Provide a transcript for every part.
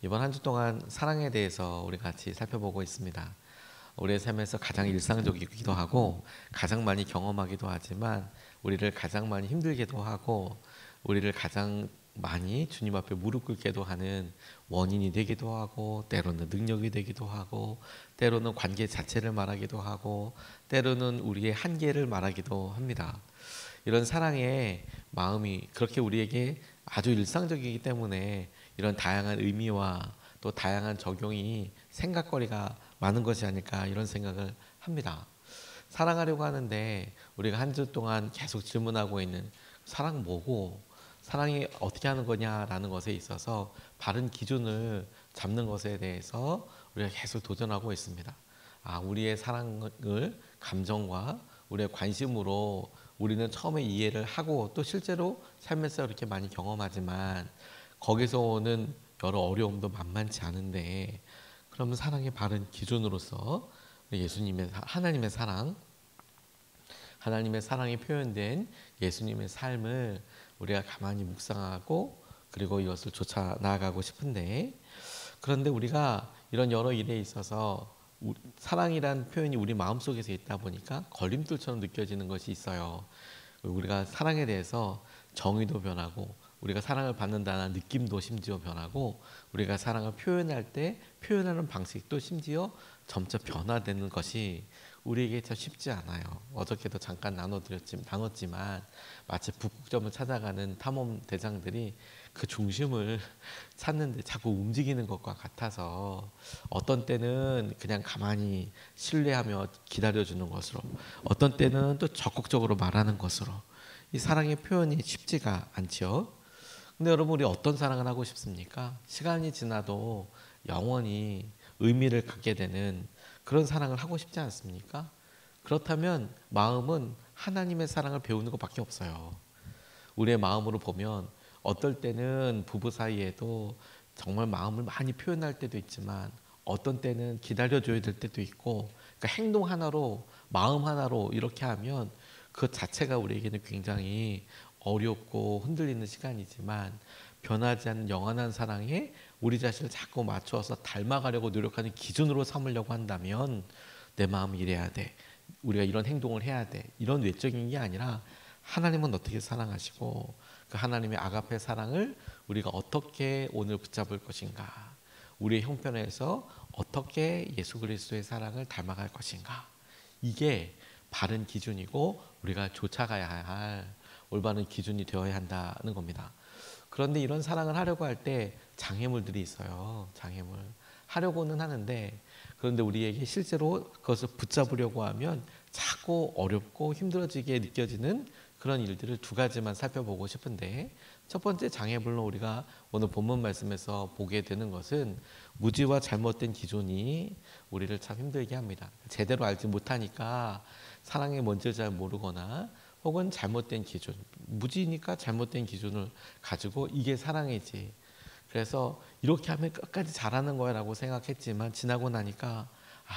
이번 한 주 동안 사랑에 대해서 우리 같이 살펴보고 있습니다. 우리의 삶에서 가장 일상적이기도 하고 가장 많이 경험하기도 하지만 우리를 가장 많이 힘들게도 하고 우리를 가장 많이 주님 앞에 무릎 꿇게도 하는 원인이 되기도 하고, 때로는 능력이 되기도 하고, 때로는 관계 자체를 말하기도 하고, 때로는 우리의 한계를 말하기도 합니다. 이런 사랑의 마음이 그렇게 우리에게 아주 일상적이기 때문에 이런 다양한 의미와 또 다양한 적용이 생각거리가 많은 것이 아닐까, 이런 생각을 합니다. 사랑하려고 하는데 우리가 한 주 동안 계속 질문하고 있는 사랑 뭐고, 사랑이 어떻게 하는 거냐라는 것에 있어서 바른 기준을 잡는 것에 대해서 우리가 계속 도전하고 있습니다. 우리의 사랑을 감정과 우리의 관심으로 우리는 처음에 이해를 하고 또 실제로 삶에서 이렇게 많이 경험하지만 거기서 오는 여러 어려움도 만만치 않은데, 그러면 사랑의 바른 기준으로서 예수님의 하나님의 사랑이 표현된 예수님의 삶을 우리가 가만히 묵상하고 그리고 이것을 쫓아 나아가고 싶은데, 그런데 우리가 이런 여러 일에 있어서 사랑이란 표현이 우리 마음속에서 있다 보니까 걸림돌처럼 느껴지는 것이 있어요. 우리가 사랑에 대해서 정의도 변하고, 우리가 사랑을 받는다는 느낌도 심지어 변하고, 우리가 사랑을 표현할 때 표현하는 방식도 심지어 점차 변화되는 것이 우리에게 참 쉽지 않아요. 어저께도 잠깐 나눴지만 마치 북극점을 찾아가는 탐험 대장들이 그 중심을 찾는데 자꾸 움직이는 것과 같아서, 어떤 때는 그냥 가만히 신뢰하며 기다려주는 것으로, 어떤 때는 또 적극적으로 말하는 것으로, 이 사랑의 표현이 쉽지가 않죠. 근데 여러분, 우리 어떤 사랑을 하고 싶습니까? 시간이 지나도 영원히 의미를 갖게 되는 그런 사랑을 하고 싶지 않습니까? 그렇다면 마음은 하나님의 사랑을 배우는 것밖에 없어요. 우리의 마음으로 보면 어떨 때는 부부 사이에도 정말 마음을 많이 표현할 때도 있지만 어떤 때는 기다려줘야 될 때도 있고, 그러니까 행동 하나로 마음 하나로 이렇게 하면 그 자체가 우리에게는 굉장히 어렵고 흔들리는 시간이지만, 변하지 않는 영원한 사랑에 우리 자신을 자꾸 맞추어서 닮아가려고 노력하는 기준으로 삼으려고 한다면 내 마음이 이래야 돼, 우리가 이런 행동을 해야 돼, 이런 외적인 게 아니라 하나님은 어떻게 사랑하시고 그 하나님의 아가페 사랑을 우리가 어떻게 오늘 붙잡을 것인가, 우리의 형편에서 어떻게 예수 그리스도의 사랑을 닮아갈 것인가, 이게 바른 기준이고 우리가 쫓아가야 할 올바른 기준이 되어야 한다는 겁니다. 그런데 이런 사랑을 하려고 할 때 장애물들이 있어요. 장애물. 하려고는 하는데, 그런데 우리에게 실제로 그것을 붙잡으려고 하면 자꾸 어렵고 힘들어지게 느껴지는 그런 일들을 두 가지만 살펴보고 싶은데, 첫 번째 장애물로 우리가 오늘 본문 말씀에서 보게 되는 것은 무지와 잘못된 기준이 우리를 참 힘들게 합니다. 제대로 알지 못하니까 사랑이 뭔지 잘 모르거나, 혹은 잘못된 기준, 무지니까 잘못된 기준을 가지고 이게 사랑이지, 그래서 이렇게 하면 끝까지 잘하는 거야 라고 생각했지만 지나고 나니까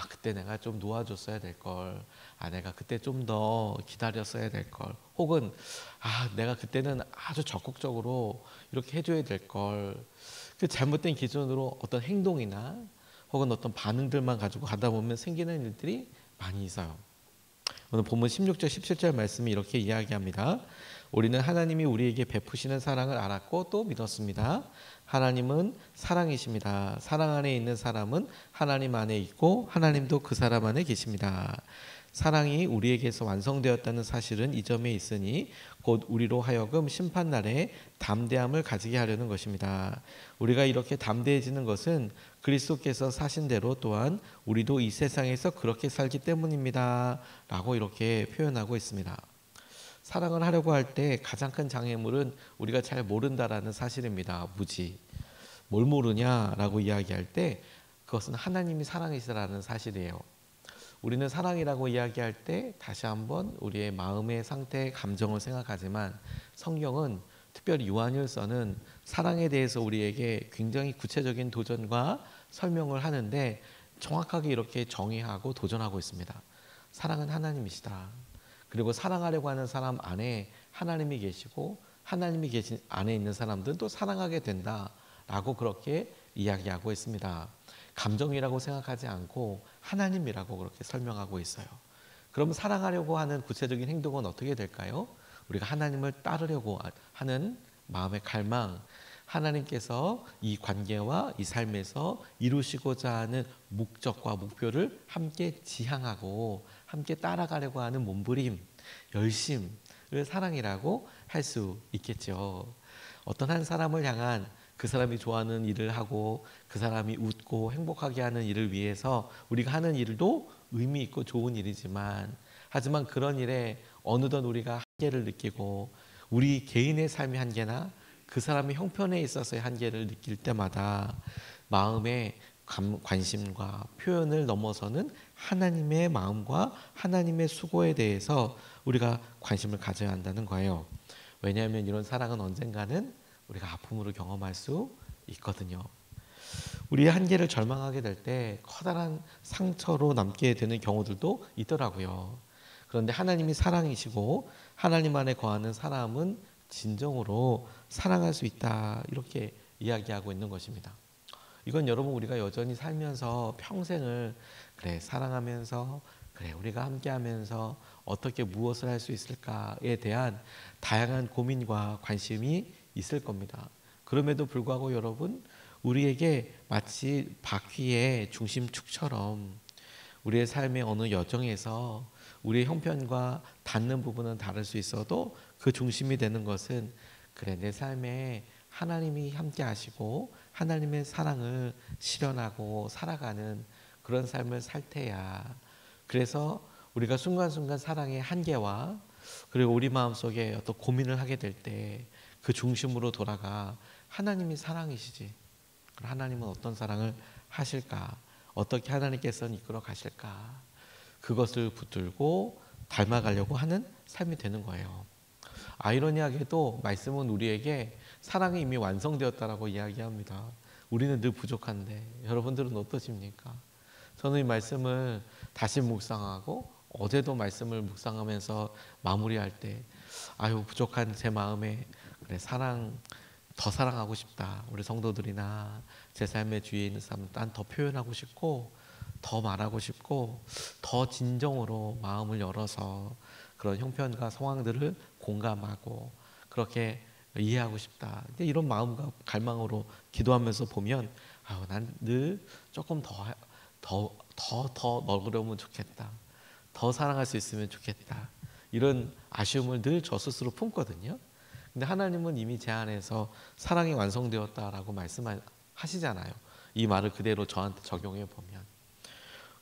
그때 내가 좀 놓아줬어야 될걸, 내가 그때 좀 더 기다렸어야 될걸, 혹은 내가 그때는 아주 적극적으로 이렇게 해줘야 될걸, 그 잘못된 기준으로 어떤 행동이나 혹은 어떤 반응들만 가지고 가다 보면 생기는 일들이 많이 있어요. 오늘 본문 16절 17절 말씀이 이렇게 이야기합니다. 우리는 하나님이 우리에게 베푸시는 사랑을 알았고 또 믿었습니다. 하나님은 사랑이십니다. 사랑 안에 있는 사람은 하나님 안에 있고 하나님도 그 사람 안에 계십니다. 사랑이 우리에게서 완성되었다는 사실은 이 점에 있으니 곧 우리로 하여금 심판날에 담대함을 가지게 하려는 것입니다. 우리가 이렇게 담대해지는 것은 그리스도께서 사신 대로 또한 우리도 이 세상에서 그렇게 살기 때문입니다 라고 이렇게 표현하고 있습니다. 사랑을 하려고 할 때 가장 큰 장애물은 우리가 잘 모른다라는 사실입니다. 무지. 뭘 모르냐라고 이야기할 때 그것은 하나님이 사랑이시라는 사실이에요. 우리는 사랑이라고 이야기할 때 다시 한번 우리의 마음의 상태, 감정을 생각하지만 성경은, 특별히 요한일서는 사랑에 대해서 우리에게 굉장히 구체적인 도전과 설명을 하는데 정확하게 이렇게 정의하고 도전하고 있습니다. 사랑은 하나님이시다. 그리고 사랑하려고 하는 사람 안에 하나님이 계시고 하나님이 계신 안에 있는 사람들은 또 사랑하게 된다라고 그렇게 이야기하고 있습니다. 감정이라고 생각하지 않고 하나님이라고 그렇게 설명하고 있어요. 그럼 사랑하려고 하는 구체적인 행동은 어떻게 될까요? 우리가 하나님을 따르려고 하는 마음의 갈망, 하나님께서 이 관계와 이 삶에서 이루시고자 하는 목적과 목표를 함께 지향하고 함께 따라가려고 하는 몸부림, 열심을 사랑이라고 할 수 있겠죠. 어떤 한 사람을 향한 그 사람이 좋아하는 일을 하고 그 사람이 웃고 행복하게 하는 일을 위해서 우리가 하는 일도 의미 있고 좋은 일이지만, 하지만 그런 일에 어느덧 우리가 한계를 느끼고 우리 개인의 삶의 한계나 그 사람의 형편에 있어서의 한계를 느낄 때마다 마음의 관심과 표현을 넘어서는 하나님의 마음과 하나님의 수고에 대해서 우리가 관심을 가져야 한다는 거예요. 왜냐하면 이런 사랑은 언젠가는 우리가 아픔으로 경험할 수 있거든요. 우리의 한계를 절망하게 될 때 커다란 상처로 남게 되는 경우들도 있더라고요. 그런데 하나님이 사랑이시고 하나님 안에 거하는 사람은 진정으로 사랑할 수 있다, 이렇게 이야기하고 있는 것입니다. 이건 여러분, 우리가 여전히 살면서 평생을 그래 사랑하면서 그래 우리가 함께하면서 어떻게 무엇을 할 수 있을까에 대한 다양한 고민과 관심이 있을 겁니다. 그럼에도 불구하고 여러분, 우리에게 마치 바퀴의 중심축처럼 우리의 삶의 어느 여정에서 우리의 형편과 닿는 부분은 다를 수 있어도 그 중심이 되는 것은 그래 내 삶에 하나님이 함께 하시고 하나님의 사랑을 실현하고 살아가는 그런 삶을 살 테야. 그래서 우리가 순간순간 사랑의 한계와 그리고 우리 마음속에 어떤 고민을 하게 될 때 그 중심으로 돌아가 하나님이 사랑이시지, 하나님은 어떤 사랑을 하실까, 어떻게 하나님께서는 이끌어 가실까, 그것을 붙들고 닮아가려고 하는 삶이 되는 거예요. 아이러니하게도 말씀은 우리에게 사랑이 이미 완성되었다라고 이야기합니다. 우리는 늘 부족한데 여러분들은 어떠십니까? 저는 이 말씀을 다시 묵상하고 어제도 말씀을 묵상하면서 마무리할 때 부족한 제 마음에 그래 더 사랑하고 싶다. 우리 성도들이나 제 삶의 주위에 있는 사람 난 더 표현하고 싶고 더 말하고 싶고 더 진정으로 마음을 열어서 그런 형편과 상황들을 공감하고 그렇게 이해하고 싶다. 이런 마음과 갈망으로 기도하면서 보면 난 늘 조금 더 너그러우면 좋겠다. 더 사랑할 수 있으면 좋겠다. 이런 아쉬움을 늘 저 스스로 품거든요. 근데 하나님은 이미 제 안에서 사랑이 완성되었다라고 말씀하시잖아요. 이 말을 그대로 저한테 적용해 보면.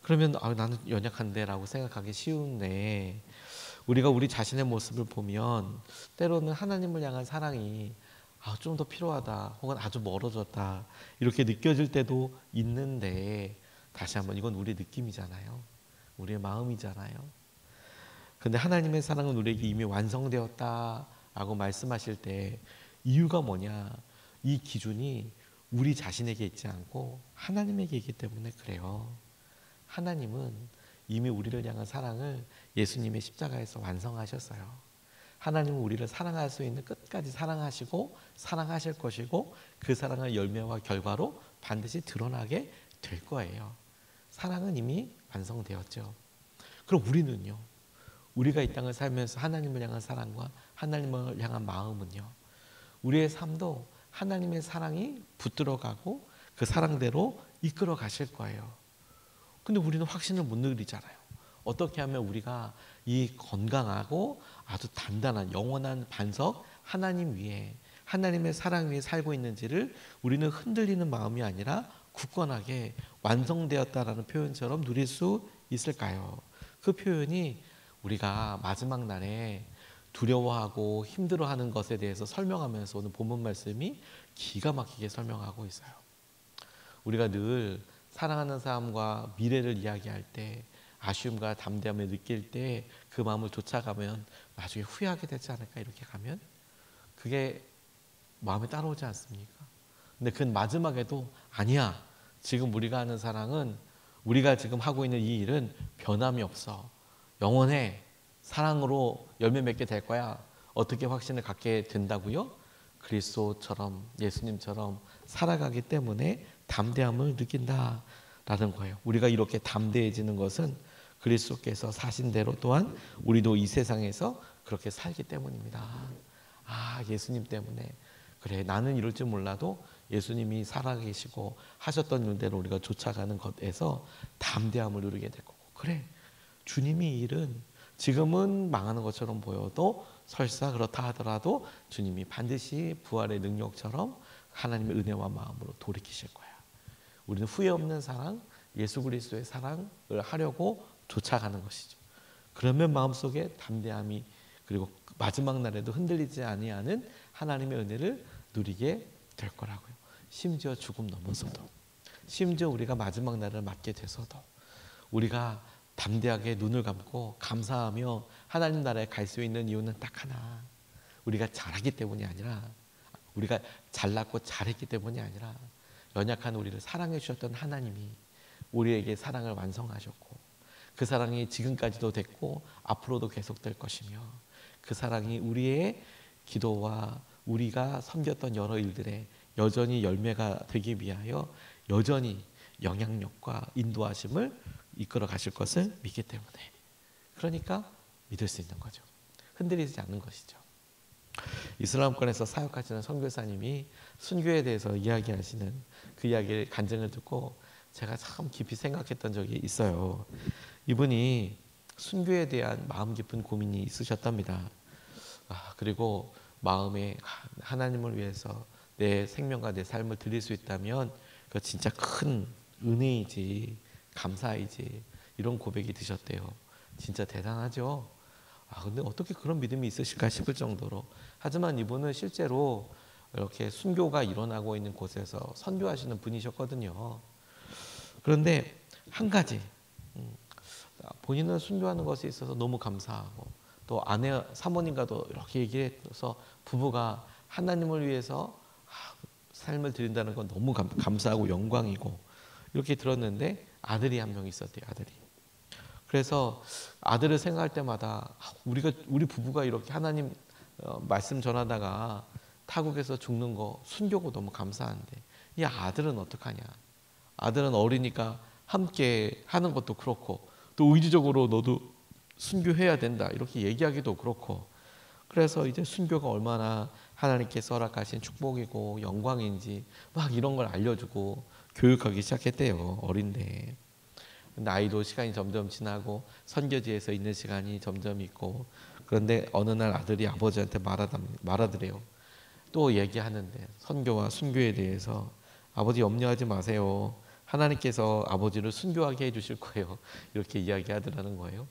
그러면 나는 연약한데 라고 생각하기 쉬운데, 우리가 우리 자신의 모습을 보면 때로는 하나님을 향한 사랑이 좀 더 필요하다 혹은 아주 멀어졌다 이렇게 느껴질 때도 있는데, 다시 한번 이건 우리의 느낌이잖아요. 우리의 마음이잖아요. 근데 하나님의 사랑은 우리에게 이미 완성되었다라고 말씀하실 때 이유가 뭐냐? 이 기준이 우리 자신에게 있지 않고 하나님에게 있기 때문에 그래요. 하나님은 이미 우리를 향한 사랑을 예수님의 십자가에서 완성하셨어요. 하나님은 우리를 사랑할 수 있는 끝까지 사랑하시고 사랑하실 것이고 그 사랑의 열매와 결과로 반드시 드러나게 될 거예요. 사랑은 이미 완성되었죠. 그럼 우리는요? 우리가 이 땅을 살면서 하나님을 향한 사랑과 하나님을 향한 마음은요? 우리의 삶도 하나님의 사랑이 붙들어가고 그 사랑대로 이끌어 가실 거예요. 근데 우리는 확신을 못 누리잖아요. 어떻게 하면 우리가 이 건강하고 아주 단단한 영원한 반석 하나님 위에, 하나님의 사랑 위에 살고 있는지를 우리는 흔들리는 마음이 아니라 굳건하게 완성되었다라는 표현처럼 누릴 수 있을까요? 그 표현이 우리가 마지막 날에 두려워하고 힘들어하는 것에 대해서 설명하면서 오늘 본문 말씀이 기가 막히게 설명하고 있어요. 우리가 늘 사랑하는 사람과 미래를 이야기할 때 아쉬움과 담대함을 느낄 때 그 마음을 쫓아가면 나중에 후회하게 되지 않을까, 이렇게 가면 그게 마음에 따라오지 않습니까? 근데 그 마지막에도 아니야, 지금 우리가 하는 사랑은, 우리가 지금 하고 있는 이 일은 변함이 없어, 영원해, 사랑으로 열매 맺게 될 거야. 어떻게 확신을 갖게 된다고요? 그리스도처럼, 예수님처럼 살아가기 때문에 담대함을 느낀다라는 거예요. 우리가 이렇게 담대해지는 것은 그리스도께서 사신 대로 또한 우리도 이 세상에서 그렇게 살기 때문입니다. 아, 예수님 때문에. 그래, 나는 이럴 줄 몰라도 예수님이 살아계시고 하셨던 일대로 우리가 쫓아가는 것에서 담대함을 누리게 될 거고, 그래, 주님이 일은 지금은 망하는 것처럼 보여도 설사 그렇다 하더라도 주님이 반드시 부활의 능력처럼 하나님의 은혜와 마음으로 돌이키실 거야. 우리는 후회 없는 사랑, 예수 그리스도의 사랑을 하려고 쫓아가는 것이죠. 그러면 마음속에 담대함이, 그리고 마지막 날에도 흔들리지 아니하는 하나님의 은혜를 누리게 될 거라고요. 심지어 죽음 넘어서도, 심지어 우리가 마지막 날을 맞게 돼서도 우리가 담대하게 눈을 감고 감사하며 하나님 나라에 갈 수 있는 이유는 딱 하나, 우리가 잘하기 때문이 아니라, 우리가 잘났고 잘했기 때문이 아니라 연약한 우리를 사랑해 주셨던 하나님이 우리에게 사랑을 완성하셨고, 그 사랑이 지금까지도 됐고 앞으로도 계속될 것이며, 그 사랑이 우리의 기도와 우리가 섬겼던 여러 일들에 여전히 열매가 되기 위하여 여전히 영향력과 인도하심을 이끌어 가실 것을 믿기 때문에, 그러니까 믿을 수 있는 거죠. 흔들리지 않는 것이죠. 이슬람권에서 사역하시는 선교사님이 순교에 대해서 이야기하시는 그 이야기를 간증을 듣고 제가 참 깊이 생각했던 적이 있어요. 이분이 순교에 대한 마음 깊은 고민이 있으셨답니다. 그리고 마음에 하나님을 위해서 내 생명과 내 삶을 드릴 수 있다면 그 진짜 큰 은혜이지, 감사이지, 이런 고백이 드셨대요. 진짜 대단하죠. 근데 어떻게 그런 믿음이 있으실까 싶을 정도로. 하지만 이분은 실제로 이렇게 순교가 일어나고 있는 곳에서 선교하시는 분이셨거든요. 그런데 한 가지, 본인은 순교하는 것에 있어서 너무 감사하고, 또 아내 사모님과도 이렇게 얘기해서 부부가 하나님을 위해서 삶을 드린다는 건 너무 감사하고 영광이고 이렇게 들었는데, 아들이 한 명 있었대요. 아들이. 그래서 아들을 생각할 때마다 우리 부부가 이렇게 하나님 말씀 전하다가 타국에서 죽는 거 순교고 너무 감사한데 이 아들은 어떡하냐. 아들은 어리니까 함께 하는 것도 그렇고, 또 의지적으로 너도 순교해야 된다 이렇게 얘기하기도 그렇고, 그래서 이제 순교가 얼마나 하나님께서 허락하신 축복이고 영광인지 막 이런 걸 알려주고 교육하기 시작했대요. 어린데. 나이도 시간이 점점 지나고 선교지에서 있는 시간이 점점 있고, 그런데 어느 날 아들이 아버지한테 말하더래요. 또 얘기하는데 선교와 순교에 대해서, 아버지 염려하지 마세요. 하나님께서 아버지를 순교하게 해주실 거예요. 이렇게 이야기하더라는 거예요.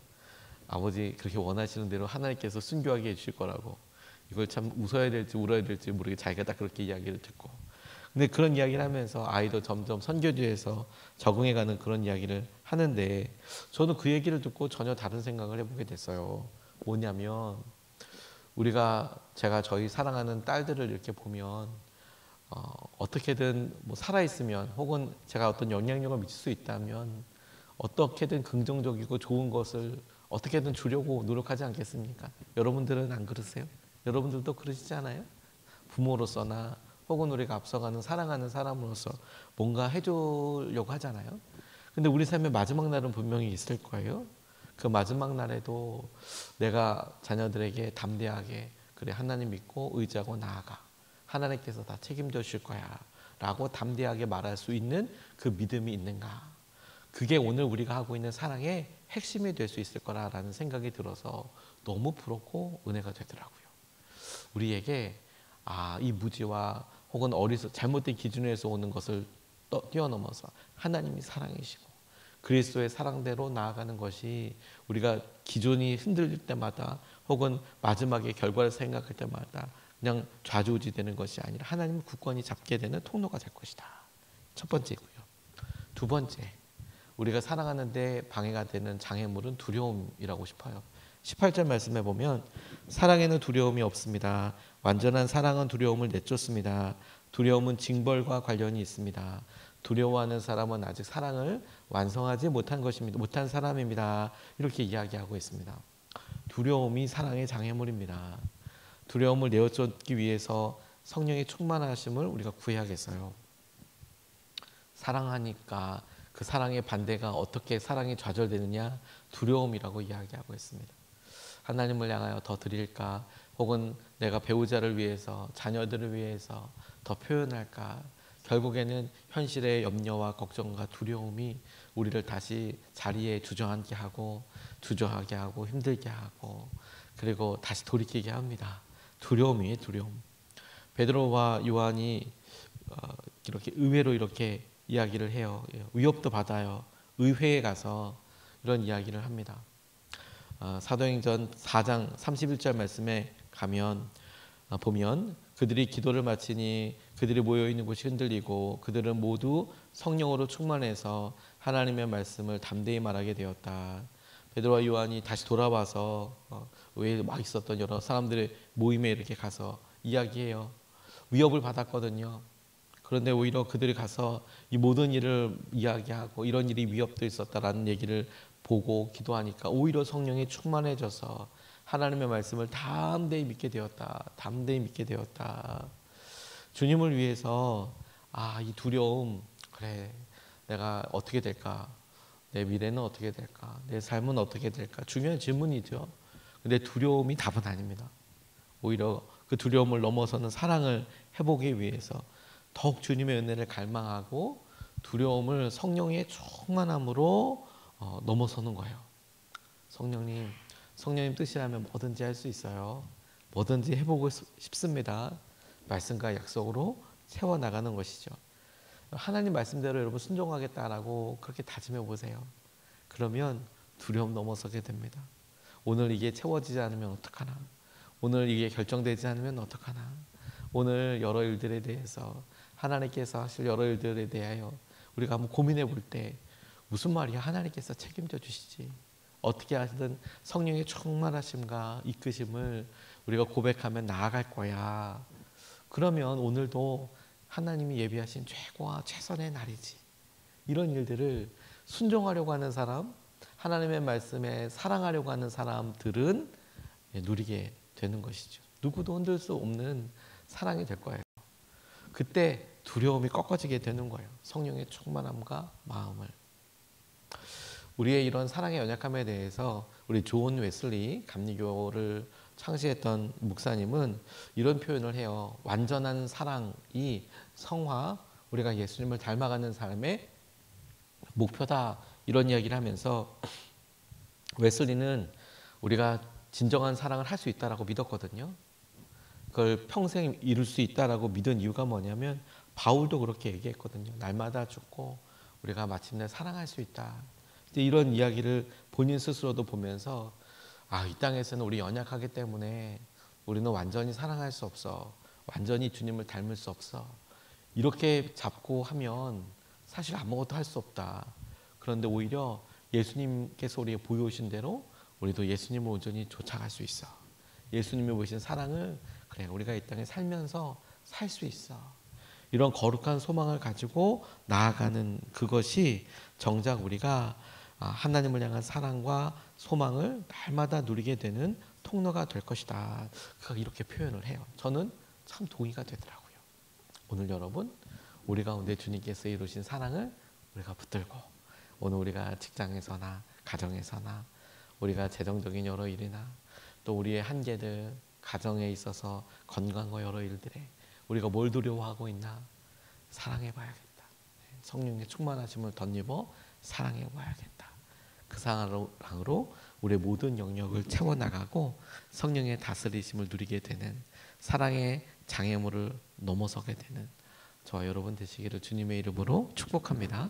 아버지 그렇게 원하시는 대로 하나님께서 순교하게 해주실 거라고. 이걸 참 웃어야 될지 울어야 될지 모르게 자기가 딱 그렇게 이야기를 듣고, 근데 그런 이야기를 하면서 아이도 점점 선교지에서 적응해가는 그런 이야기를 하는데, 저는 그 얘기를 듣고 전혀 다른 생각을 해보게 됐어요. 뭐냐면, 제가 저희 사랑하는 딸들을 이렇게 보면 어떻게든 뭐 살아있으면, 혹은 제가 어떤 영향력을 미칠 수 있다면 어떻게든 긍정적이고 좋은 것을 어떻게든 주려고 노력하지 않겠습니까? 여러분들은 안 그러세요? 여러분들도 그러시지 않아요? 부모로서나 혹은 우리가 앞서가는 사랑하는 사람으로서 뭔가 해주려고 하잖아요. 근데 우리 삶의 마지막 날은 분명히 있을 거예요. 그 마지막 날에도 내가 자녀들에게 담대하게, 그래 하나님 믿고 의지하고 나아가, 하나님께서 다 책임져 주실 거야 라고 담대하게 말할 수 있는 그 믿음이 있는가, 그게 오늘 우리가 하고 있는 사랑의 핵심이 될 수 있을 거라는 생각이 들어서 너무 부럽고 은혜가 되더라고요. 우리에게 이 무지와 혹은 잘못된 기준에서 오는 것을 뛰어넘어서 하나님이 사랑이시고 그리스도의 사랑대로 나아가는 것이, 우리가 기존이 흔들릴 때마다 혹은 마지막에 결과를 생각할 때마다 그냥 좌지우지되는 것이 아니라 하나님을 굳건히 잡게 되는 통로가 될 것이다. 첫 번째고요. 두 번째, 우리가 살아가는데 방해가 되는 장애물은 두려움이라고 싶어요. 18절 말씀해 보면, 사랑에는 두려움이 없습니다. 완전한 사랑은 두려움을 내쫓습니다. 두려움은 징벌과 관련이 있습니다. 두려워하는 사람은 아직 사랑을 완성하지 못한 것입니다. 못한 사람입니다. 이렇게 이야기하고 있습니다. 두려움이 사랑의 장애물입니다. 두려움을 내어쫓기 위해서 성령의 충만하심을 우리가 구해야겠어요. 사랑하니까 그 사랑의 반대가 어떻게 사랑이 좌절되느냐? 두려움이라고 이야기하고 있습니다. 하나님을 향하여 더 드릴까? 혹은 내가 배우자를 위해서, 자녀들을 위해서 더 표현할까? 결국에는 현실의 염려와 걱정과 두려움이 우리를 다시 자리에 주저앉게 하고, 주저하게 하고, 힘들게 하고, 그리고 다시 돌이키게 합니다. 두려움이에요, 두려움. 베드로와 요한이 이렇게 의회로 이렇게 이야기를 해요. 위협도 받아요. 의회에 가서 이런 이야기를 합니다. 사도행전 4장 31절 말씀에 가면 보면 그들이 기도를 마치니 그들이 모여 있는 곳이 흔들리고 그들은 모두 성령으로 충만해서 하나님의 말씀을 담대히 말하게 되었다. 베드로와 요한이 다시 돌아와서 의회에 막 있었던 여러 사람들의 모임에 이렇게 가서 이야기해요. 위협을 받았거든요. 그런데 오히려 그들이 가서 이 모든 일을 이야기하고 이런 일이 위협도 있었다라는 얘기를 보고 기도하니까 오히려 성령이 충만해져서 하나님의 말씀을 담대히 믿게 되었다. 담대히 믿게 되었다. 주님을 위해서 이 두려움, 그래, 내가 어떻게 될까? 내 미래는 어떻게 될까? 내 삶은 어떻게 될까? 중요한 질문이죠. 근데 두려움이 답은 아닙니다. 오히려 그 두려움을 넘어서는 사랑을 해보기 위해서 더욱 주님의 은혜를 갈망하고 두려움을 성령의 충만함으로 넘어서는 거예요. 성령님 뜻이라면 뭐든지 할 수 있어요. 뭐든지 해보고 싶습니다. 말씀과 약속으로 채워나가는 것이죠. 하나님 말씀대로 여러분 순종하겠다라고 그렇게 다짐해 보세요. 그러면 두려움 넘어서게 됩니다. 오늘 이게 채워지지 않으면 어떡하나? 오늘 이게 결정되지 않으면 어떡하나? 오늘 여러 일들에 대해서 하나님께서 하실 여러 일들에 대하여 우리가 한번 고민해 볼 때 무슨 말이야? 하나님께서 책임져 주시지. 어떻게 하든 성령의 충만하심과 이끄심을 우리가 고백하면 나아갈 거야. 그러면 오늘도 하나님이 예비하신 최고와 최선의 날이지. 이런 일들을 순종하려고 하는 사람, 하나님의 말씀에 사랑하려고 하는 사람들은 누리게 되는 것이죠. 누구도 흔들 수 없는 사랑이 될 거예요. 그때 두려움이 꺾어지게 되는 거예요. 성령의 충만함과 마음을. 우리의 이런 사랑의 연약함에 대해서 우리 존 웨슬리 감리교를 창시했던 목사님은 이런 표현을 해요. 완전한 사랑이 성화, 우리가 예수님을 닮아가는 삶의 목표다. 이런 이야기를 하면서 웨슬리는 우리가 진정한 사랑을 할 수 있다라고 믿었거든요. 그걸 평생 이룰 수 있다라고 믿은 이유가 뭐냐면 바울도 그렇게 얘기했거든요. 날마다 죽고 우리가 마침내 사랑할 수 있다. 이런 이야기를 본인 스스로도 보면서 이 땅에서는 우리 연약하기 때문에 우리는 완전히 사랑할 수 없어. 완전히 주님을 닮을 수 없어. 이렇게 잡고 하면 사실 아무것도 할 수 없다. 그런데 오히려 예수님께서 우리에게 보여오신 대로 우리도 예수님을 온전히 쫓아갈 수 있어. 예수님이 보이신 사랑을 그래 우리가 이 땅에 살면서 살 수 있어. 이런 거룩한 소망을 가지고 나아가는 그것이 정작 우리가 하나님을 향한 사랑과 소망을 날마다 누리게 되는 통로가 될 것이다. 이렇게 표현을 해요. 저는 참 동의가 되더라고요. 오늘 여러분 우리 가운데 주님께서 이루신 사랑을 우리가 붙들고 오늘 우리가 직장에서나 가정에서나 우리가 재정적인 여러 일이나 또 우리의 한계들 가정에 있어서 건강과 여러 일들에 우리가 뭘 두려워하고 있나 사랑해봐야겠다. 성령의 충만하심을 덧입어 사랑해봐야겠다. 그 사랑으로 우리의 모든 영역을 채워나가고 성령의 다스리심을 누리게 되는 사랑의 장애물을 넘어서게 되는 저와 여러분 되시기를 주님의 이름으로 축복합니다.